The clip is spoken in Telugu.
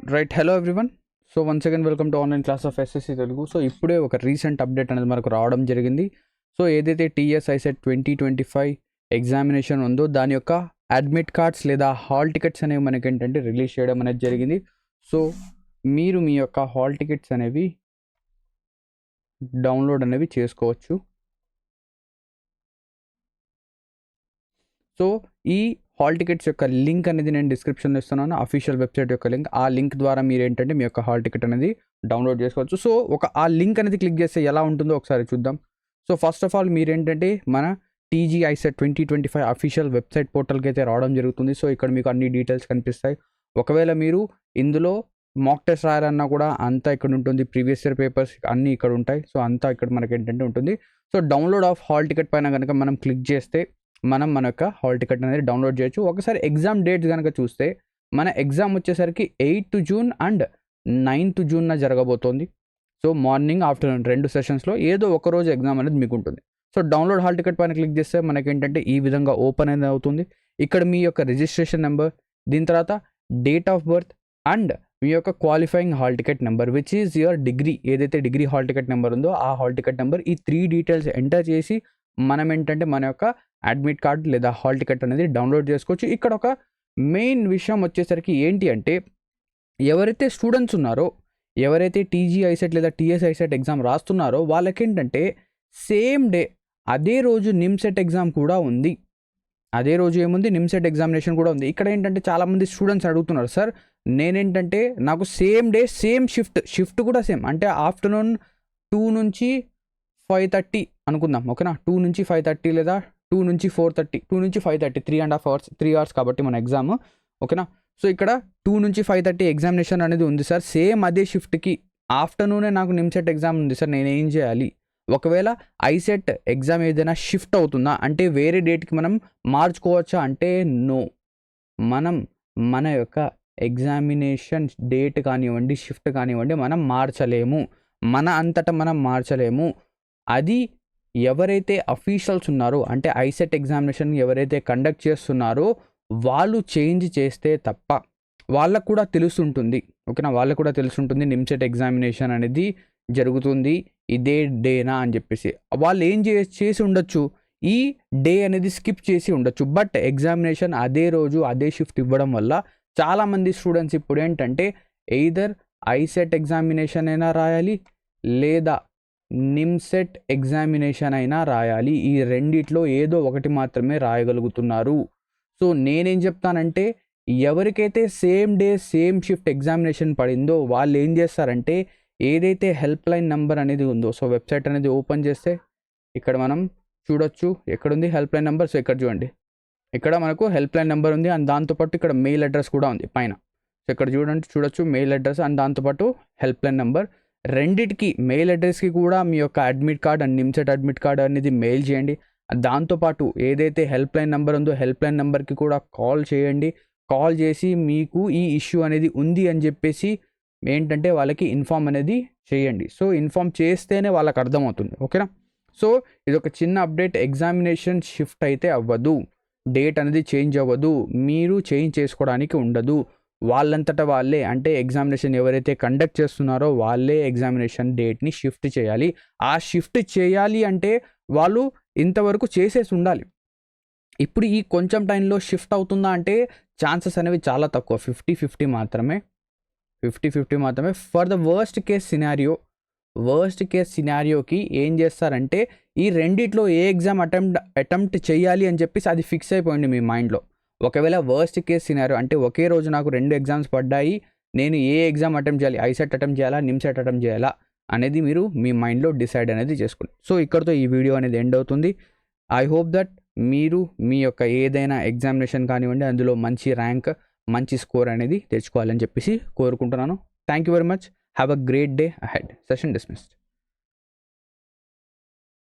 Right, hello everyone. So once again welcome to online class of SSC Telugu. So ఇప్పుడే ఒక రీసెంట్ అప్డేట్ అనేది మనకు రావడం జరిగింది. సో ఏదైతే టీఎస్ ఐసెట్ 2025 ఎగ్జామినేషన్ ఉందో దాని యొక్క అడ్మిట్ కార్డ్స్ లేదా హాల్ టికెట్స్ అనేవి మనకి ఏంటంటే రిలీజ్ చేయడం అనేది జరిగింది. సో మీరు మీ యొక్క హాల్ టికెట్స్ అనేవి డౌన్లోడ్ అనేవి చేసుకోవచ్చు. సో ఈ హాల్ టికెట్స్ యొక్క లింక్ అనేది నేను డిస్క్రిప్షన్లో ఇస్తున్నాను, అఫీషియల్ వెబ్సైట్ యొక్క లింక్. ఆ లింక్ ద్వారా మీరు ఏంటంటే మీ యొక్క హాల్ టికెట్ అనేది డౌన్లోడ్ చేసుకోవచ్చు. సో ఆ లింక్ అనేది క్లిక్ చేస్తే ఎలా ఉంటుందో ఒకసారి చూద్దాం. సో ఫస్ట్ ఆఫ్ ఆల్ మీరు ఏంటంటే మన టీజీ ఐసెట్ 2025 అఫీషియల్ వెబ్సైట్ పోర్టల్కి అయితే రావడం జరుగుతుంది. సో ఇక్కడ మీకు అన్ని డీటెయిల్స్ కనిపిస్తాయి. ఒకవేళ మీరు ఇందులో మాక్ టెస్ట్ రాయాలన్నా కూడా అంతా ఇక్కడ ఉంటుంది. ప్రీవియస్ ఇయర్ పేపర్స్ అన్నీ ఇక్కడ ఉంటాయి. సో అంతా ఇక్కడ మనకి ఏంటంటే ఉంటుంది. So download of hall ticket పైన కనుక మనం క్లిక్ చేస్తే మన యొక్క హాల్ టికెట్ అనేది డౌన్లోడ్ చేయొచ్చు. ఒకసారి ఎగ్జామ్ డేట్స్ కనుక చూస్తే మన ఎగ్జామ్ వచ్చేసరికి 8th జూన్ అండ్ 9th జూన్న జరగబోతోంది. సో మార్నింగ్ ఆఫ్టర్నూన్ 2 సెషన్స్లో ఏదో ఒక రోజు ఎగ్జామ్ అనేది మీకు ఉంటుంది. సో డౌన్లోడ్ హాల్ టికెట్ పైన క్లిక్ చేస్తే మనకి ఏంటంటే ఈ విధంగా ఓపెన్ అనేది అవుతుంది. ఇక్కడ మీ యొక్క రిజిస్ట్రేషన్ నెంబర్, దీని తర్వాత డేట్ ఆఫ్ బర్త్ అండ్ మీ యొక్క qualifying hall ticket number which is your degree, ఏదైతే డిగ్రీ హాల్ టికెట్ నెంబర్ ఉందో ఆ హాల్ టికెట్ నెంబర్, ఈ 3 డీటెయిల్స్ ఎంటర్ చేసి మనం ఏంటంటే మన యొక్క అడ్మిట్ కార్డ్ లేదా హాల్ టికెట్ అనేది డౌన్లోడ్ చేసుకోవచ్చు. ఇక్కడ ఒక మెయిన్ విషయం వచ్చేసరికి ఏంటి అంటే, ఎవరైతే స్టూడెంట్స్ ఉన్నారో, ఎవరైతే టీజీ ఐసెట్ లేదా టీఎస్ ఐసెట్ ఎగ్జామ్ రాస్తున్నారో వాళ్ళకేంటంటే సేమ్ డే అదే రోజు నిమ్సెట్ ఎగ్జామ్ కూడా ఉంది. అదే రోజు ఏముంది, నిమ్సెట్ ఎగ్జామినేషన్ కూడా ఉంది. ఇక్కడ ఏంటంటే చాలామంది స్టూడెంట్స్ అడుగుతున్నారు, సార్ నేనేంటంటే నాకు సేమ్ డే సేమ్ షిఫ్ట్ కూడా సేమ్, అంటే ఆఫ్టర్నూన్ 2 నుంచి 5:30 అనుకుందాం, ఓకేనా. 2 నుంచి 5:30 లేదా 2 నుంచి 4:30, 2 నుంచి 5:30, 3.5 hours, 3 hours కాబట్టి మన ఎగ్జామ్, ఓకేనా. సో ఇక్కడ 2 నుంచి 5:30 ఎగ్జామినేషన్ అనేది ఉంది సార్. సేమ్ అదే షిఫ్ట్కి ఆఫ్టర్నూనే నాకు నిమ్సెట్ ఎగ్జామ్ ఉంది సార్, నేనేం చేయాలి? ఒకవేళ ఐసెట్ ఎగ్జామ్ ఏదైనా షిఫ్ట్ అవుతుందా అంటే వేరే డేట్కి మనం మార్చుకోవచ్చా అంటే నో. మన యొక్క ఎగ్జామినేషన్ డేట్ కానివ్వండి, షిఫ్ట్ కానివ్వండి, మనం మార్చలేము. మన అంతటా మనం మార్చలేము. అది ఎవరైతే అఫీషియల్స్ ఉన్నారో అంటే ఐసెట్ ఎగ్జామినేషన్ ఎవరైతే కండక్ట్ చేస్తున్నారో వాళ్ళు చేంజ్ చేస్తే తప్ప, వాళ్ళకు కూడా తెలుసుంటుంది, ఓకేనా. వాళ్ళకు కూడా తెలుసుంటుంది నిమ్సెట్ ఎగ్జామినేషన్ అనేది జరుగుతుంది ఇదే డేనా అని చెప్పేసి. వాళ్ళు ఏం చేసి ఉండొచ్చు, ఈ డే అనేది స్కిప్ చేసి ఉండొచ్చు. బట్ ఎగ్జామినేషన్ అదే రోజు అదే షిఫ్ట్ ఇవ్వడం వల్ల చాలామంది స్టూడెంట్స్ ఇప్పుడు ఏంటంటే ఎయిదర్ ఐసెట్ ఎగ్జామినేషన్ అయినా రాయాలి లేదా నిమ్సెట్ ఎగ్జామినేషన్ అయినా రాయాలి. ఈ రెండిట్లో ఏదో ఒకటి మాత్రమే రాయగలుగుతున్నారు. సో నేనేం చెప్తానంటే, ఎవరికైతే same day same shift examination పడిందో వాళ్ళు ఏం చేస్తారంటే, ఏదైతే హెల్ప్ లైన్ నెంబర్ అనేది ఉందో, సో వెబ్సైట్ అనేది ఓపెన్ చేస్తే ఇక్కడ మనం చూడొచ్చు ఎక్కడుంది హెల్ప్ లైన్ నెంబర్. సో ఇక్కడ చూడండి, ఇక్కడ మనకు హెల్ప్ లైన్ నెంబర్ ఉంది అండ్ దాంతోపాటు ఇక్కడ మెయిల్ అడ్రస్ కూడా ఉంది పైన. సో ఇక్కడ చూడొచ్చు మెయిల్ అడ్రస్ అండ్ దాంతోపాటు హెల్ప్ లైన్ నెంబర్. రెండిటికి మెయిల్ అడ్రస్కి కూడా మీ యొక్క admit card and NIMCET admit card అనేది మెయిల్ చేయండి. దాంతోపాటు ఏదైతే హెల్ప్ లైన్ నెంబర్ ఉందో హెల్ప్ లైన్ నెంబర్కి కూడా కాల్ చేయండి. కాల్ చేసి మీకు ఈ ఇష్యూ అనేది ఉంది అని చెప్పేసి ఏంటంటే వాళ్ళకి ఇన్ఫామ్ అనేది చేయండి. సో ఇన్ఫామ్ చేస్తేనే వాళ్ళకి అర్థమవుతుంది, ఓకేనా. సో ఇది ఒక చిన్న అప్డేట్. ఎగ్జామినేషన్ షిఫ్ట్ అయితే అవ్వదు, డేట్ అనేది చేంజ్ అవ్వదు, మీరు చేంజ్ చేసుకోవడానికి ఉండదు. వాళ్ళంతటా వాళ్ళే, అంటే ఎగ్జామినేషన్ ఎవరైతే కండక్ట్ చేస్తున్నారో వాళ్ళే ఎగ్జామినేషన్ డేట్ని షిఫ్ట్ చేయాలి. ఆ షిఫ్ట్ చేయాలి అంటే వాళ్ళు ఇంతవరకు చేసేసి ఉండాలి. ఇప్పుడు ఈ కొంచెం టైంలో షిఫ్ట్ అవుతుందా అంటే ఛాన్సెస్ అనేవి చాలా తక్కువ, 50-50 మాత్రమే. 50-50 మాత్రమే. ఫర్ ద వర్స్ట్ కేస్ సినారియోకి ఏం చేస్తారంటే ఈ రెండిట్లో ఏ ఎగ్జామ్ అటెంప్ట్ చేయాలి అని చెప్పేసి అది ఫిక్స్ అయిపోయింది మీ మైండ్లో. ఒకవేళ వర్స్ట్ కేస్ సినారియో అంటే ఒకే రోజు నాకు 2 ఎగ్జామ్స్ పడ్డాయి, నేను ఏ ఎగ్జామ్ అటెంప్ట్ చేయాలి, ఐసెట్ అటెంప్ట్ చేయాలా, నిమ్సెట్ అటెంప్ట్ చేయాలా అనేది మీరు మీ మైండ్లో డిసైడ్ అనేది చేసుకోండి. సో ఇక్కడితో ఈ వీడియో అనేది ఎండ్ అవుతుంది. ఐ హోప్ దట్ మీరు మీ యొక్క ఏదైనా ఎగ్జామినేషన్ కానివ్వండి అందులో మంచి ర్యాంక్, మంచి స్కోర్ అనేది తెచ్చుకోవాలని చెప్పేసి కోరుకుంటున్నాను. Thank you very much. Have a great day ahead. Session dismissed.